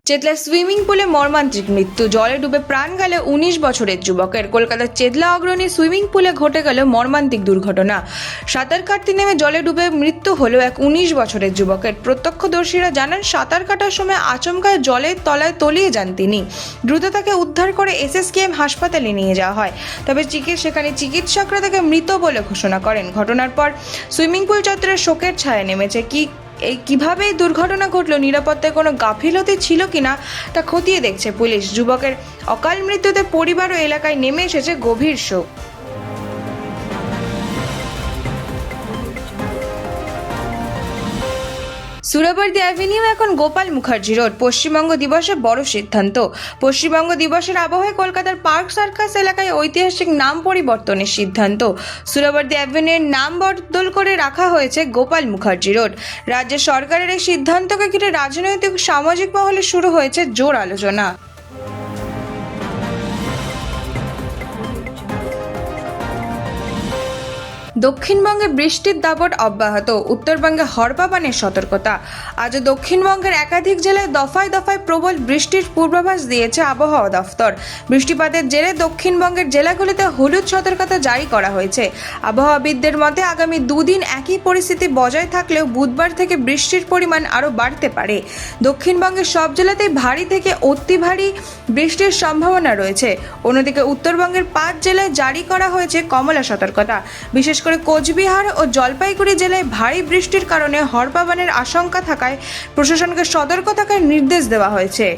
Chetla swimming পুলে মর্মান্তিক মৃত্যু, জলে ডুবে প্রাণ গেল ১৯ বছরের যুবকের। কলকাতার চেতলা অগ্রণী সুইমিং পুলে ঘটে গেল মর্মান্তিক দুর্ঘটনা। সাঁতার কাটতে নেমে জলে ডুবে মৃত্যু হলো এক ১৯ বছরের যুবকের। প্রত্যক্ষদর্শীরা জানান, সাঁতার কাটার সময় আচমকা জলের তলায় তলিয়ে যান তিনি। দ্রুত তাকে উদ্ধার করে SSKM হাসপাতালে নিয়ে যাওয়া হয়, তবে সেখানে চিকিৎসকরা তাকে মৃত বলে ঘোষণা করেন। ঘটনার পর সুইমিং পুল চত্বরে শোকের ছায়া নেমেছে। কিভাবে এই দুর্ঘটনা ঘটলো, নিরাপত্তায় কোনো গাফিলতি ছিল কিনা তা খতিয়ে দেখছে পুলিশ। যুবকের অকাল মৃত্যুতে পরিবার ও এলাকায় নেমে এসেছে গভীর শোক। সুরাবর্দী অ্যাভিনিউ এখন গোপাল মুখার্জি রোড। পশ্চিমবঙ্গ দিবসে বড় সিদ্ধান্ত। পশ্চিমবঙ্গ দিবসের আবহে কলকাতার পার্ক সার্কাস এলাকায় ঐতিহাসিক নাম পরিবর্তনের সিদ্ধান্ত। সুরাবর্দী অ্যাভিনিউর নাম বদল করে রাখা হয়েছে গোপাল মুখার্জি রোড। রাজ্য সরকারের এই সিদ্ধান্তকে ঘিরে রাজনৈতিক সামাজিক মহলে শুরু হয়েছে জোর আলোচনা। দক্ষিণবঙ্গে বৃষ্টির দাপট অব্যাহত, উত্তরবঙ্গে হড়পাবানের সতর্কতা। আজও দক্ষিণবঙ্গের একাধিক জেলায় দফায় দফায় প্রবল বৃষ্টির পূর্বাভাস দিয়েছে আবহাওয়া দফতর। বৃষ্টিপাতের জেরে দক্ষিণবঙ্গের জেলাগুলিতে হলুদ সতর্কতা জারি করা হয়েছে। আবহাওয়াবিদদের মতে আগামী দুদিন একই পরিস্থিতি বজায় থাকলেও বুধবার থেকে বৃষ্টির পরিমাণ আরও বাড়তে পারে। দক্ষিণবঙ্গের সব জেলাতেই ভারী থেকে অতি ভারী বৃষ্টির সম্ভাবনা রয়েছে। অন্যদিকে উত্তরবঙ্গের ৫ জেলায় জারি করা হয়েছে কমলা সতর্কতা। বিশেষ করে কোচবিহার ও জলপাইগুড়ি জেলায় ভারী বৃষ্টির কারণে হড়পাবানের আশঙ্কা থাকায় প্রশাসনকে সতর্ক থাকার নির্দেশ দেওয়া হয়েছে।